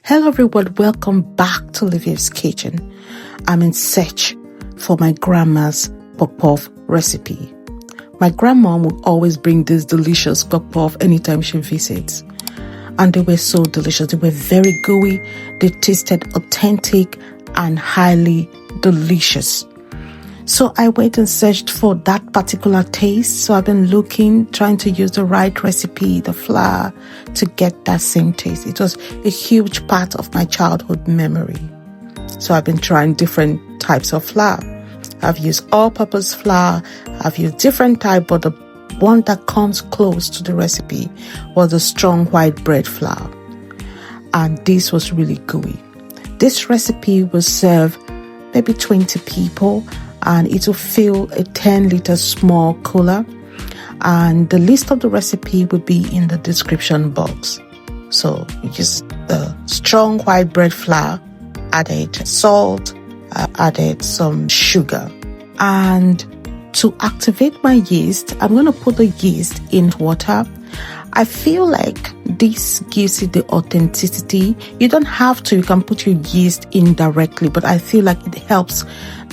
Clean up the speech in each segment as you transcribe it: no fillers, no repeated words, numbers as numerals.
Hello everyone, welcome back to Livivs kitchen. I'm in search for my grandma's puff recipe. My grandma would always bring this delicious puff anytime she visits. And they were so delicious. They were very gooey. They tasted authentic and highly delicious. So I went and searched for that particular taste. So I've been looking, trying to use the right recipe, the flour, to get that same taste. It was a huge part of my childhood memory. So I've been trying different types of flour. I've used all-purpose flour. I've used different type, but the one that comes close to the recipe was the strong white bread flour. And this was really gooey. This recipe will serve maybe 20 people. And it will fill a 10-liter small cooler, and the list of the recipe will be in the description box. So you just the strong white bread flour, added salt, added some sugar, and to activate my yeast, I'm going to put the yeast in water. I feel like this gives it the authenticity. You don't have to, you can put your yeast in directly, but I feel like it helps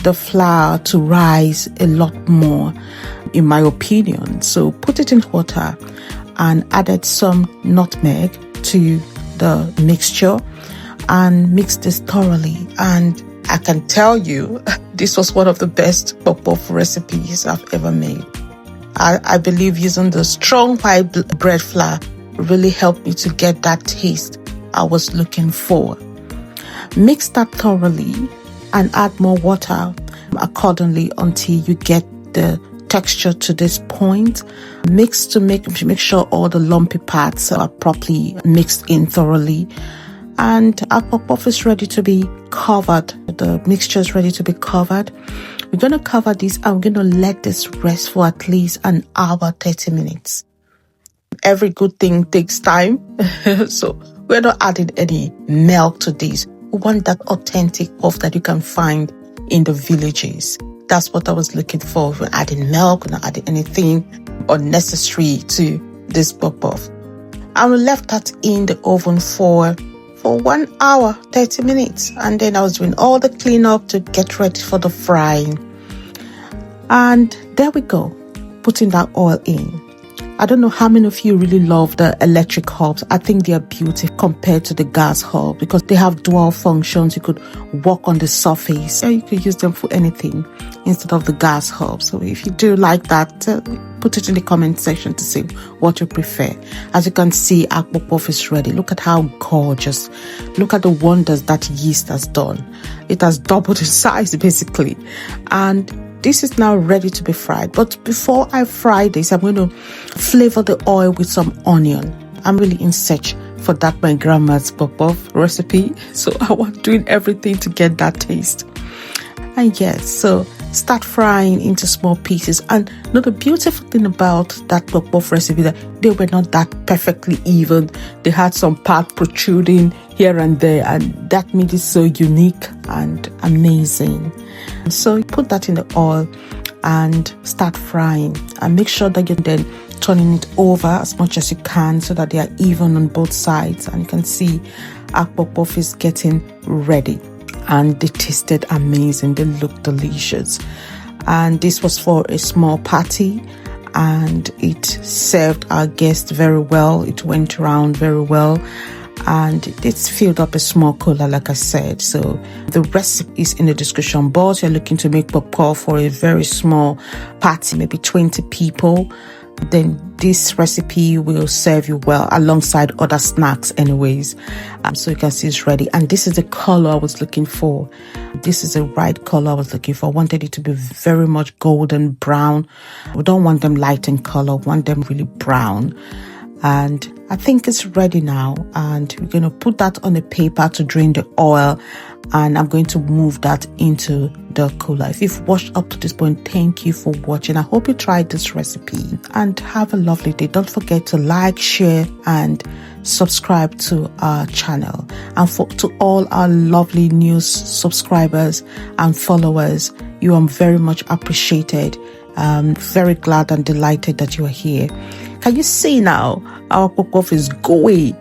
the flour to rise a lot more, in my opinion. So put it in water and added some nutmeg to the mixture and mix this thoroughly. And I can tell you, this was one of the best puff recipes I've ever made. I believe using the strong white bread flour really helped me to get that taste I was looking for. Mix that thoroughly and add more water accordingly until you get the texture to this point. Mix to make sure all the lumpy parts are properly mixed in thoroughly. And our puff is ready to be covered. The mixture is ready to be covered. We're going to cover this and we're going to let this rest for at least an hour, 30 minutes. Every good thing takes time. So we're not adding any milk to this. We want that authentic puff that you can find in the villages. That's what I was looking for. We're adding milk, we're not adding anything unnecessary to this puff. And we left that in the oven for 1 hour, 30 minutes. And then I was doing all the cleanup to get ready for the frying. And there we go, putting that oil in. I don't know how many of you really love the electric hobs. I think they are beautiful compared to the gas hob because they have dual functions. You could walk on the surface or you could use them for anything instead of the gas hob. So if you do like that, put it in the comment section to say what you prefer. As you can see, our puff is ready. Look at how gorgeous. Look at the wonders that yeast has done. It has doubled in size basically. And this is now ready to be fried. But before I fry this, I'm going to flavor the oil with some onion. I'm really in search for that my grandma's puff recipe. So I was doing everything to get that taste. And yes, so start frying into small pieces. And the beautiful thing about that puff recipe that they were not that perfectly even. They had some part protruding here and there, and that made it so unique and amazing. So you put that in the oil and start frying, and make sure that you're then turning it over as much as you can so that they are even on both sides. And you can see our puff is getting ready, and they tasted amazing. They looked delicious, and this was for a small party, and it served our guests very well. It went around very well. And it's filled up a small cooler, like I said. So the recipe is in the description box. You're looking to make puff for a very small party, maybe 20 people. Then this recipe will serve you well alongside other snacks anyways. So you can see it's ready. And this is the color I was looking for. This is the right color I was looking for. I wanted it to be very much golden brown. We don't want them light in color. We want them really brown. And I think it's ready now, and we're going to put that on a paper to drain the oil, and I'm going to move that into the cooler. If you've watched up to this point, thank you for watching. I hope you tried this recipe and have a lovely day. Don't forget to like, share and subscribe to our channel. And to all our lovely new subscribers and followers, you are very much appreciated. Very glad and delighted that you are here. Can you see now? Our puff is gooey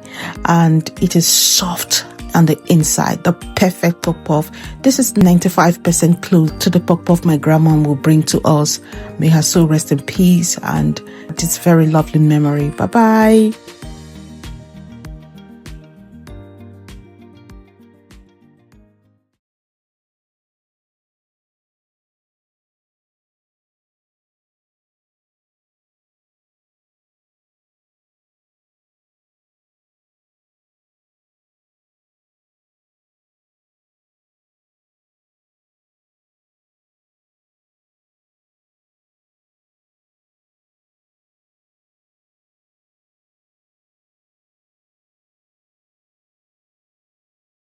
and it is soft and the inside, the perfect puff puff. This is 95% close to the puff puff my grandma will bring to us. May her soul rest in peace, and it's very lovely memory. Bye bye.